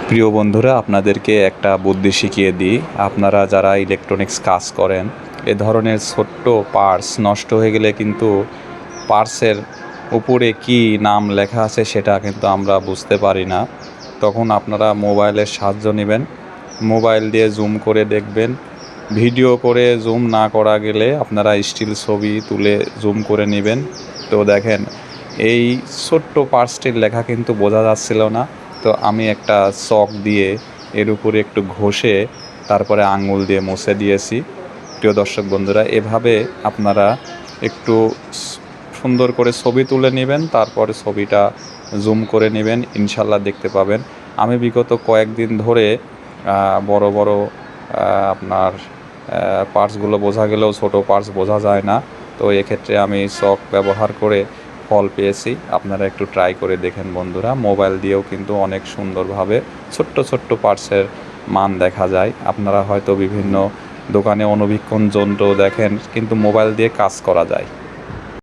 প্রিয় বন্ধুরা, আপনাদেরকে একটা বুদ্ধি শিখিয়ে দিই। আপনারা যারা ইলেকট্রনিক্স কাজ করেন, এ ধরনের ছোট্ট পার্টস নষ্ট হয়ে গেলে কিন্তু পার্টসের উপরে কি নাম লেখা আছে সেটা কিন্তু আমরা বুঝতে পারি না। তখন আপনারা মোবাইলের সাহায্য নেবেন, মোবাইল দিয়ে জুম করে দেখবেন। ভিডিও করে জুম না করা গেলে আপনারা স্টিল ছবি তুলে জুম করে নেবেন। তো দেখেন, এই ছোট্ট পার্টসটির লেখা কিন্তু বোঝা যাচ্ছিল না। তো আমি একটা চক দিয়ে এর উপরে একটু ঘষে তারপরে আঙুল দিয়ে মুছে দিয়েছি। প্রিয় দর্শক বন্ধুরা, এভাবে আপনারা একটু সুন্দর করে ছবি তুলে নেবেন, তারপরে ছবিটা জুম করে নেবেন, ইনশাল্লাহ দেখতে পাবেন। আমি বিগত কয়েকদিন ধরে বড় বড় আপনার পার্টসগুলো বোঝা গেলেও ছোটো পার্টস বোঝা যায় না। তো এক্ষেত্রে আমি চক ব্যবহার করে ফল পেয়েছি। আপনারা একটু ট্রাই করে দেখেন বন্ধুরা। মোবাইল দিয়েও কিন্তু অনেক সুন্দরভাবে ছোট্ট ছোট্ট পার্টসের মান দেখা যায়। আপনারা হয়তো বিভিন্ন দোকানে অনুবীক্ষণ যন্ত্র দেখেন, কিন্তু মোবাইল দিয়ে কাজ করা যায়।